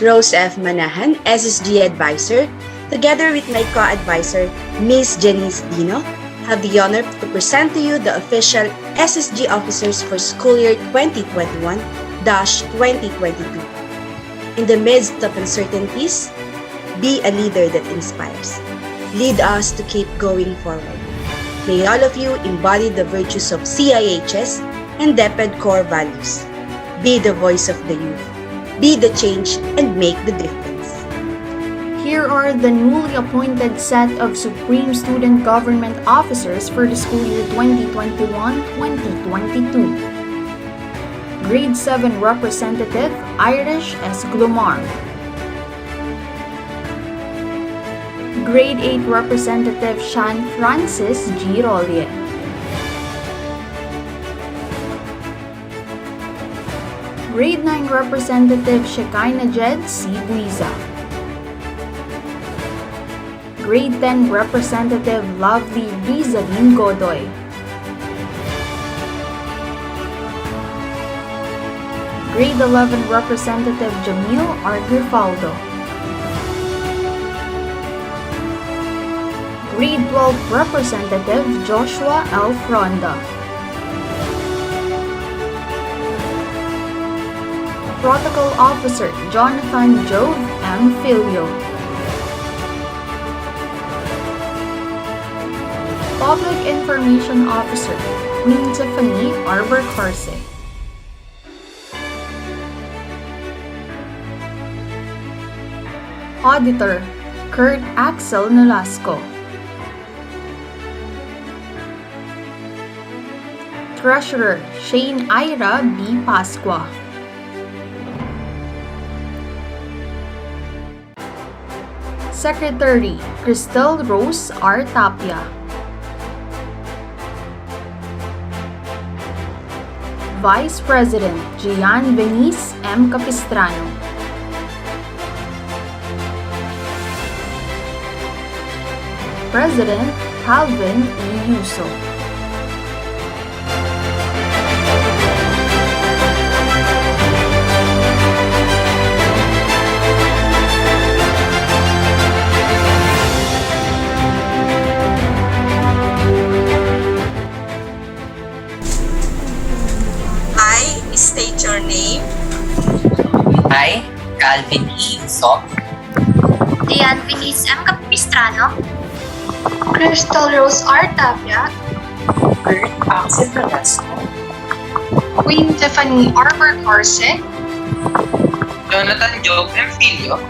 Rose F. Manahan, SSG Advisor, together with my co-advisor, Ms. Janice Dino, have the honor to present to you the official SSG officers for school year 2021-2022. In the midst of uncertainties, be a leader that inspires. Lead us to keep going forward. May all of you embody the virtues of CIHS and DepEd core values. Be the voice of the youth. Be the change and make the difference. Here are the newly appointed set of Supreme Student Government Officers for the school year 2021-2022. Grade 7 Representative Irish S. Glumar. Grade 8 Representative Sean Francis G. Rollier. Grade 9 Representative Shekinah Jed C. Buiza. Grade 10 Representative Lovely Rizalyn Godoy. Grade 11 Representative Jamil R. Girfaldo. Grade 12 Representative Joshua L. Fronda. Protocol Officer Jonathan Jove M. Filio. Public Information Officer Queen Tiffany Arbor Corse. Auditor Kurt Axel Nolasco. Treasurer Shane Ira B. Pasqua. Secretary Crystal Rose R. Tapia. Vice President Gian Venice M. Capistrano. President Calvin E. Yuso. State your name. I, Calvin E. Yuso. Gian Venice M. Capistrano. Crystal Rose R. Tapia. Kurt Axel Nolasco. Queen Tiffany Arbor Corse. Jonathan Job M. Filio.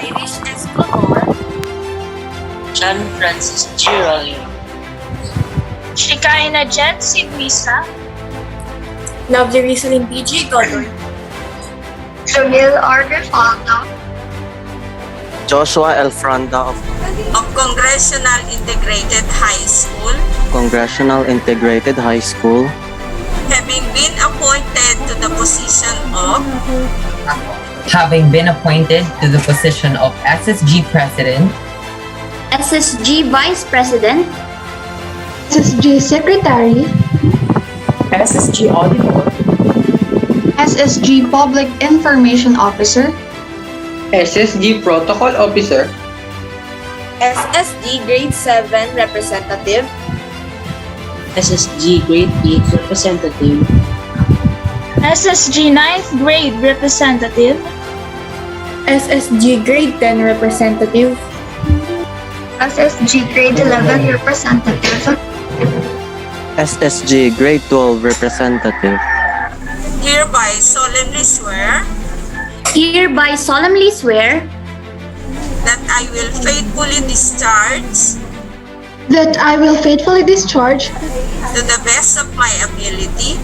Irish S. Glumar. Sean Francis G. Rollier. Shekinah Jed C. Buiza. Lovely Rizalyn PG Godoy. Jamil R. Girfaldo. Joshua L. Fronda of Congressional Integrated High School, Congressional Integrated High School, having been appointed to the position of SSG President, SSG Vice President. SSG Secretary. SSG Auditor. SSG Public Information Officer. SSG Protocol Officer. SSG Grade 7 Representative. SSG Grade 8 Representative, SSG 9th Grade Representative. SSG Grade 10 Representative. SSG Grade 11 Representative. SSG Grade 12 Representative, hereby solemnly swear Hereby solemnly swear that I will faithfully discharge That I will faithfully discharge to the best of my ability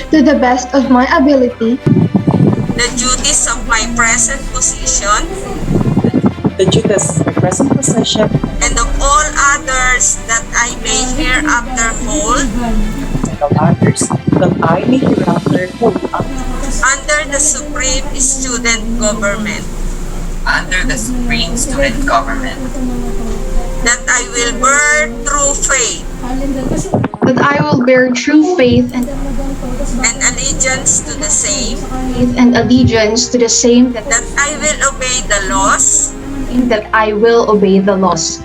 to the best of my ability the duties of my present position and of all others that I may hereafter hold under the Supreme Student Government, that I will bear true faith that I will bear true faith and allegiance to the same, and allegiance to the same, that I will obey the laws, that I will obey the laws,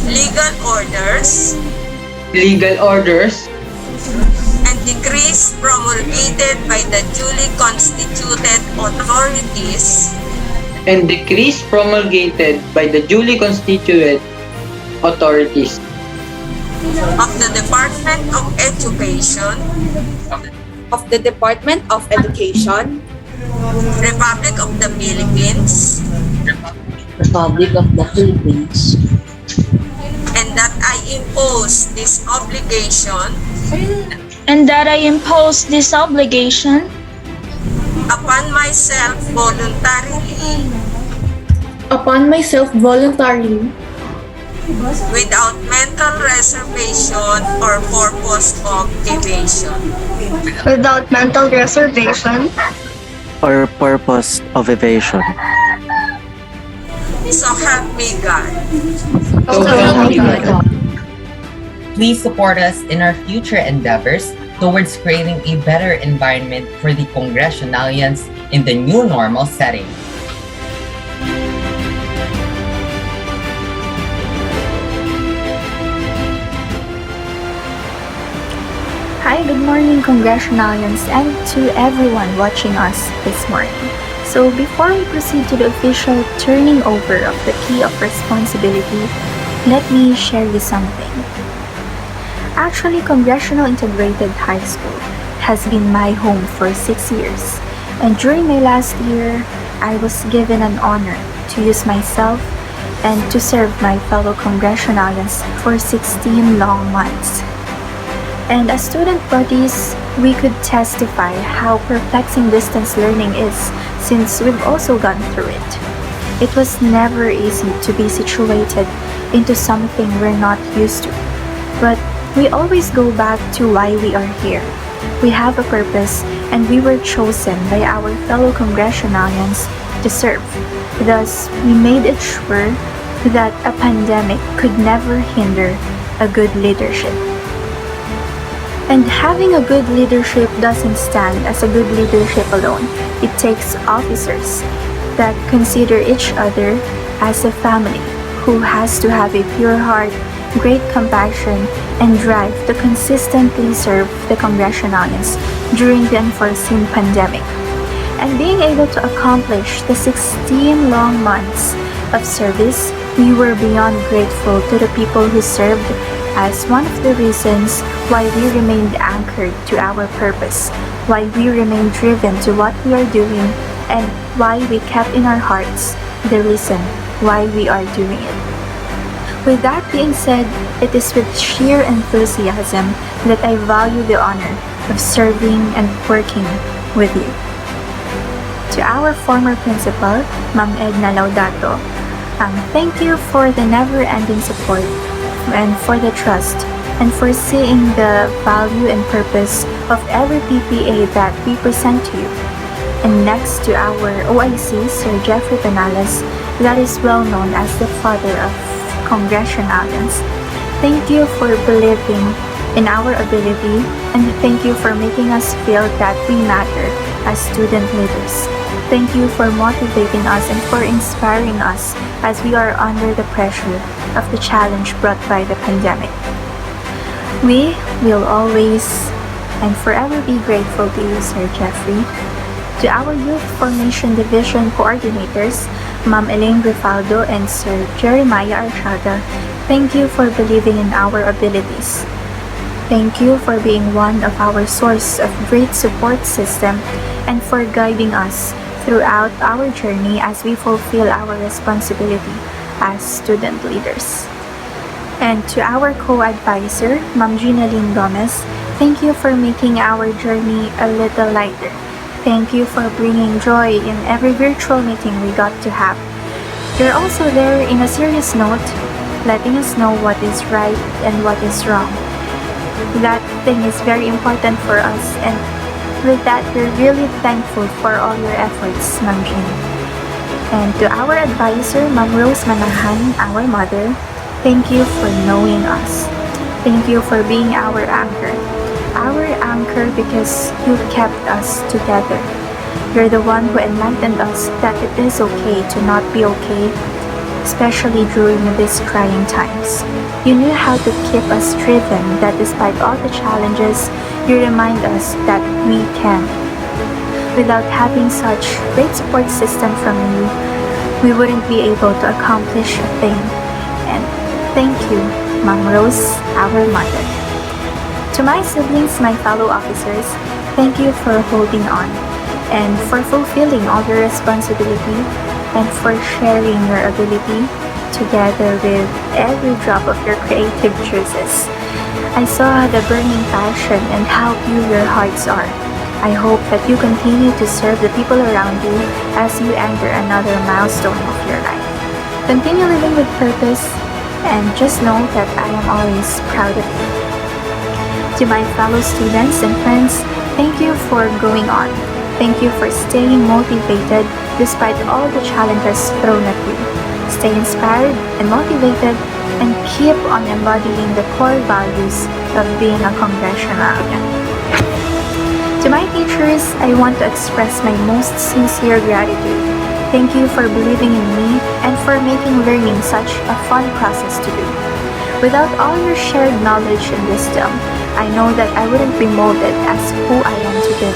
legal orders, and decrees promulgated by the duly constituted authorities of the Department of Education, Republic of the Philippines, Republic of the Philippines, and that I impose this obligation upon myself voluntarily, without mental reservation or purpose of evasion. without mental reservation or purpose of evasion. So help me God. So help me God. please support us in our future endeavors towards creating a better environment for the Congressionalians in the new normal setting. Hi, good morning, Congressionalians, and to everyone watching us this morning. So, before we proceed to the official turning over of the key of responsibility, let me share you something. Actually, Congressional Integrated High School has been my home for 6 years, and during my last year, I was given an honor to use myself and to serve my fellow Congressionalians for 16 long months. And as student bodies, we could testify how perplexing distance learning is since we've also gone through it. It was never easy to be situated into something we're not used to, but we always go back to why we are here. We have a purpose and we were chosen by our fellow Congressionalians to serve. Thus, we made it sure that a pandemic could never hinder a good leadership. And having a good leadership doesn't stand as a good leadership alone. It takes officers that consider each other as a family, who has to have a pure heart, great compassion, and drive to consistently serve the Congressionalians during the unforeseen pandemic. And being able to accomplish the 16 long months of service, we were beyond grateful to the people who served as one of the reasons why we remained anchored to our purpose, why we remained driven to what we are doing, and why we kept in our hearts the reason why we are doing it. With that being said, it is with sheer enthusiasm that I value the honor of serving and working with you. To our former principal, Ma'am Edna Laudato, thank you for the never-ending support and for the trust and for seeing the value and purpose of every PPA that we present to you. And next to our OIC, Sir Jeffrey Penales, that is well known as the father of Congressionalians. Thank you for believing in our ability, and thank you for making us feel that we matter as student leaders. Thank you for motivating us and for inspiring us as we are under the pressure of the challenge brought by the pandemic. We will always and forever be grateful to you, Sir Jeffrey. To our Youth Formation Division coordinators, Ma'am Elaine Grifaldo and Sir Jeremiah Archada, thank you for believing in our abilities. Thank you for being one of our source of great support system and for guiding us throughout our journey as we fulfill our responsibility as student leaders. And to our co-advisor, Ma'am Ginaline Gomez, thank you for making our journey a little lighter. Thank you for bringing joy in every virtual meeting we got to have. You're also there in a serious note, letting us know what is right and what is wrong. That thing is very important for us, and with that, we're really thankful for all your efforts, Ma'am Jean. And to our advisor, Ma'am Rose Manahan, our mother, thank you for knowing us. Thank you for being our anchor. Our anchor because you kept us together. You're the one who enlightened us that it is okay to not be okay, especially during these trying times. You knew how to keep us driven, that despite all the challenges, you remind us that we can. Without having such great support system from you, we wouldn't be able to accomplish a thing. And thank you, Ma'am Rose, our mother. To my siblings, my fellow officers, thank you for holding on and for fulfilling all your responsibility and for sharing your ability together with every drop of your creative juices. I saw the burning passion and how pure your hearts are. I hope that you continue to serve the people around you as you enter another milestone of your life. Continue living with purpose and just know that I am always proud of you. To my fellow students and friends, thank you for going on. Thank you for staying motivated despite all the challenges thrown at you. Stay inspired and motivated and keep on embodying the core values of being a Congressionalian. To my teachers, I want to express my most sincere gratitude. Thank you for believing in me and for making learning such a fun process to do. Without all your shared knowledge and wisdom, I know that I wouldn't be molded as who I am today.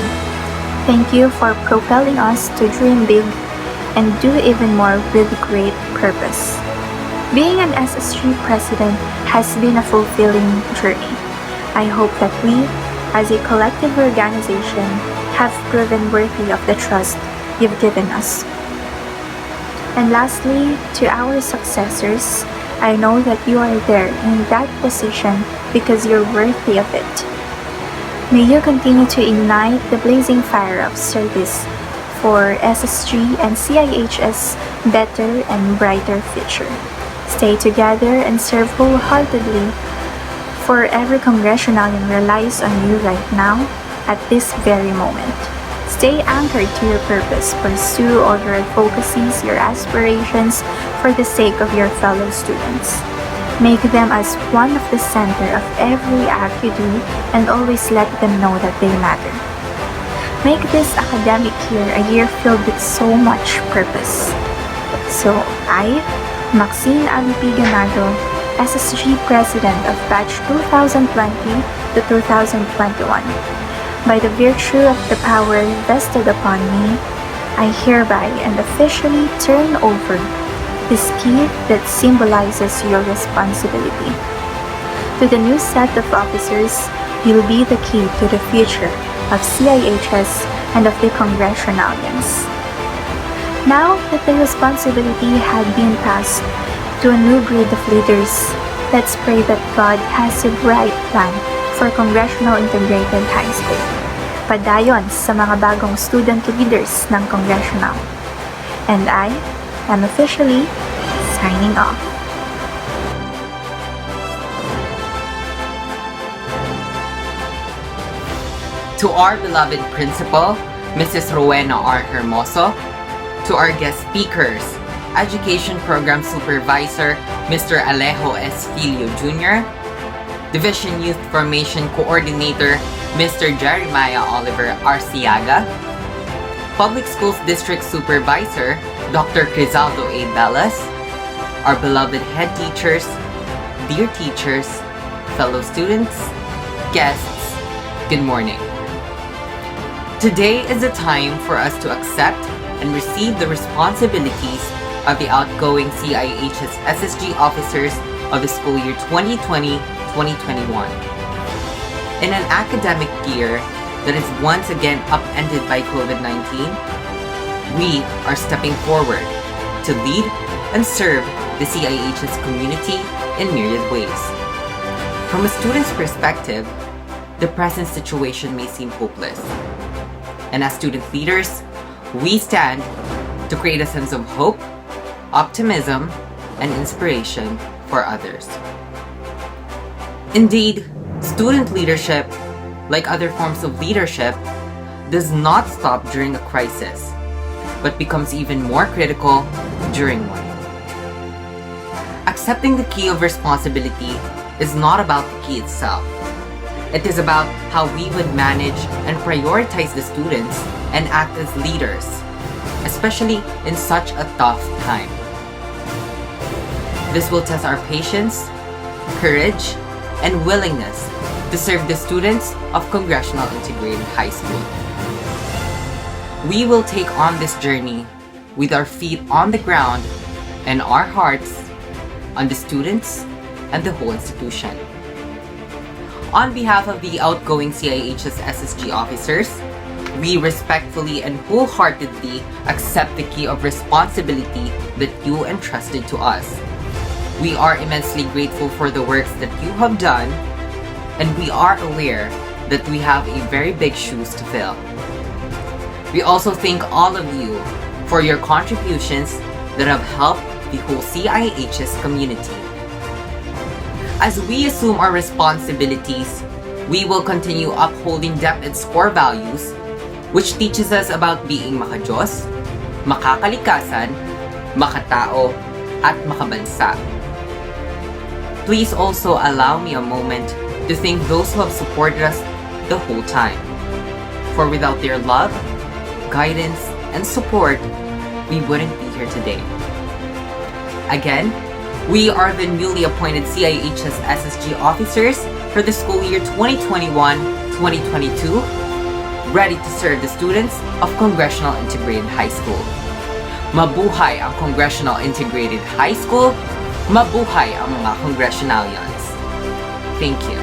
Thank you for propelling us to dream big and do even more with great purpose. Being an SSG president has been a fulfilling journey. I hope that we, as a collective organization, have proven worthy of the trust you've given us. And lastly, to our successors, I know that you are there in that position because you're worthy of it. May you continue to ignite the blazing fire of service for SSG and CIH's better and brighter future. Stay together and serve wholeheartedly, for every Congressionalian relies on you right now at this very moment. Stay anchored to your purpose. Pursue all your advocacies, your aspirations for the sake of your fellow students. Make them as one of the center of every act you do and always let them know that they matter. Make this academic year a year filled with so much purpose. So I, Maxine Alipi Ganado, SSG President of Batch 2020 to 2021, by the virtue of the power vested upon me, I hereby and officially turn over this key that symbolizes your responsibility. To the new set of officers, you'll be the key to the future of CIHS and of the Congressionalians. Now that the responsibility had been passed to a new breed of leaders, let's pray that God has a bright plan for Congressional Integrated High School. Padayon sa mga bagong student leaders ng Congressional. And I am officially signing off. To our beloved principal, Mrs. Rowena R. Hermoso, to our guest speakers, Education Program Supervisor, Mr. Alejo S. Filio Jr., Division Youth Formation Coordinator, Mr. Jeremiah Oliver Arciaga, Public Schools District Supervisor, Dr. Crisaldo A. Bellas, our beloved head teachers, dear teachers, fellow students, guests, good morning. Today is the time for us to accept and receive the responsibilities of the outgoing CIHS SSG officers of the school year 2020-2021. In an academic year that is once again upended by COVID-19, we are stepping forward to lead and serve the CIHS community in myriad ways. From a student's perspective, the present situation may seem hopeless. And as student leaders, we stand to create a sense of hope, optimism, and inspiration for others. Indeed, student leadership, like other forms of leadership, does not stop during a crisis, but becomes even more critical during one. Accepting the key of responsibility is not about the key itself. It is about how we would manage and prioritize the students and act as leaders, especially in such a tough time. This will test our patience, courage, and willingness to serve the students of Congressional Integrated High School. We will take on this journey with our feet on the ground and our hearts on the students and the whole institution. On behalf of the outgoing CIHS SSG officers, we respectfully and wholeheartedly accept the key of responsibility that you entrusted to us. We are immensely grateful for the works that you have done, and we are aware that we have a very big shoes to fill. We also thank all of you for your contributions that have helped the whole CIHS community. As we assume our responsibilities, we will continue upholding DepEd's core values, which teaches us about being makadiyos, makakalikasan, makatao, at makabansa. Please also allow me a moment to thank those who have supported us the whole time. For without their love, guidance, and support, we wouldn't be here today. Again, we are the newly appointed CIHS SSG officers for the school year 2021-2022, ready to serve the students of Congressional Integrated High School. Mabuhay ang Congressional Integrated High School! Mabuhay ang mga Congressionalians! Thank you.